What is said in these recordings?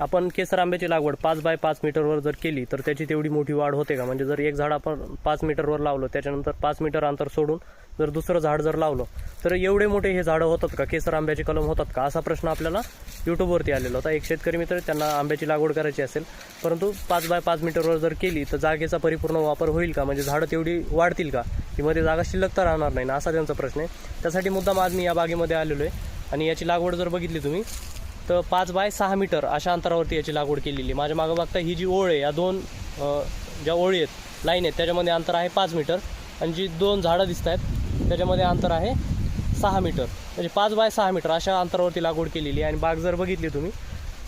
आपण केसर आंब्याची लागवड 5 बाय 5 मीटरवर जर केली तर त्याची तेवढी मोठी वाढ होते का? म्हणजे जर एक झाड आपण 5 मीटरवर लावलं, त्याच्यानंतर 5 मीटर अंतर सोडून जर दुसरं झाड जर लावलं तर एवढे मोठे हे झाडं होतात का? केसर आंब्याचे कलम होतात का? असा प्रश्न आपल्याला यूट्यूबवरती आलेला होता. एक शेतकरी मित्र त्यांना आंब्याची लागवड करायची असेल, परंतु 5 बाय 5 मीटरवर जर केली तर जागेचा परिपूर्ण वापर होईल का? म्हणजे झाडं तेवढी वाढतील का? की मध्ये जागा शिल्लक तर राहणार नाही ना, असा त्यांचा प्रश्न आहे. त्यासाठी मुद्दाम आज मी या बागेमध्ये आलेलो आहे आणि याची लागवड जर बघितली तुम्ही तर 5 बाय 6 मीटर अशा अंतरावरती याची लागवड केलेली आहे. माझ्या मागं बघता ही जी ओळ आहे, या दोन ज्या ओळी आहेत, लाईन आहेत, त्याच्यामध्ये अंतर आहे 5 मीटर आणि जी दोन झाडं दिसत आहेत त्याच्यामध्ये अंतर आहे 6 मीटर. म्हणजे 5 बाय 6 मीटर अशा अंतरावरती लागवड केलेली आहे. आणि बाग जर बघितली तुम्ही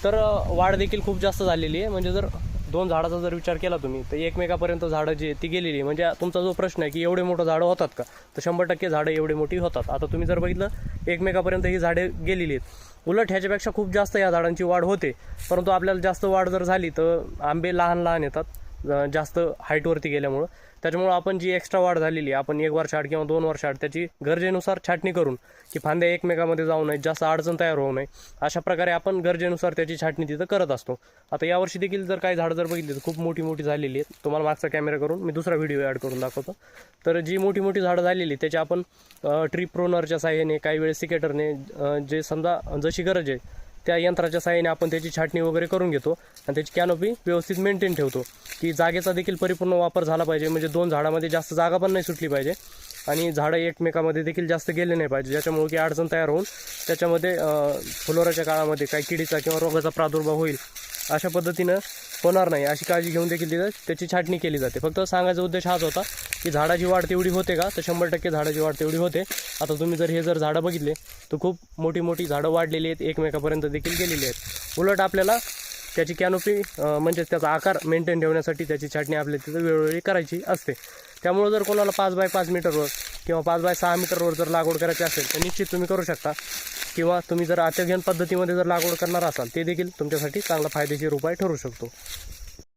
तर वाढ देखील खूप जास्त झालेली आहे. म्हणजे जर दोन झाडाचा जर विचार केला तुम्ही तर एकमेकापर्यंत झाडं जी ती गेलेली आहे. म्हणजे तुमचा जो प्रश्न आहे की एवढे मोठं झाडं होतात का, तर 100% झाडं एवढी मोठी होतात. आता तुम्ही जर बघितलं एकमेकापर्यंत ही झाडे गेलेली आहेत. उलट ह्याच्यापेक्षा खूप जास्त या झाडांची वाढ होते, परंतु आपल्याला जास्त वाढ जर झाली तर आंबे लहान लहान येतात जास्त हाईटवरती गेल्यामुळं. त्याच्यामुळं आपण जी एक्स्ट्रा वाढ झालेली आहे, आपण 1 वर्षाआड किंवा 2 वर्षाआड त्याची गरजेनुसार छाटणी करून की फांद्या एकमेकामध्ये जाऊ नये, जास्त अडचण तयार होऊ नये, अशा प्रकारे आपण गरजेनुसार त्याची छाटणी तिथं करत असतो. आता यावर्षी देखील जर काही झाडं जर बघितली तर खूप मोठी मोठी झालेली आहेत. तुम्हाला मागचा कॅमेरा करून मी दुसरा व्हिडिओ ॲड करून दाखवतो. तर जी मोठी मोठी झाडं झालेली त्याची आपण ट्री प्रोनरच्या साहाय्याने, काही वेळेस सिकेटरने, जे समजा जशी गरज आहे त्या यंत्राच्या साहाय्याने आपण त्याची छाटणी वगैरे करून घेतो आणि त्याची कॅनोपी व्यवस्थित मेंटेन ठेवतो की जागेचा देखील परिपूर्ण वापर झाला पाहिजे. म्हणजे दोन झाडामध्ये जास्त जागा पण नाही सुटली पाहिजे आणि झाडं एकमेकामध्ये देखील जास्त गेले नाही पाहिजे, ज्याच्यामुळे की अडचण तयार होऊन त्याच्यामध्ये फुलोराच्या काळामध्ये काही किडीचा किंवा रोगाचा प्रादुर्भाव होईल अशा पद्धतीनं होणार नाही, अशी काळजी घेऊन देखील तिथं त्याची छाटणी केली जाते. फक्त सांगायचा उद्देश हाच होता की झाडाची वाढ तेवढी होते का, तर 100% झाडाची वाढ तेवढी होते. आता तुम्ही जर हे झाडं बघितले तर खूप मोठी मोठी झाडं वाढलेली आहेत, एकमेकापर्यंत देखील गेलेली आहेत. उलट आपल्याला त्याची कॅनोपी म्हणजे त्याचा आकार मेंटेन ठेवण्यासाठी त्याची छाटणी आपल्याला तिथं वेळोवेळी करायची असते. त्यामुळे जर कोणाला 5 बाय 5 मीटरवर किंवा 5 बाय 6 मीटरवर जर लागवड करायची असेल तर निश्चित तुम्ही करू शकता. किंवा तुम्ही जर आत्यंतिक पद्धतीमध्ये जर लागवड करणार असाल ते देखील तुमच्यासाठी चांगला फायदेशीर उपाय ठरू शकतो.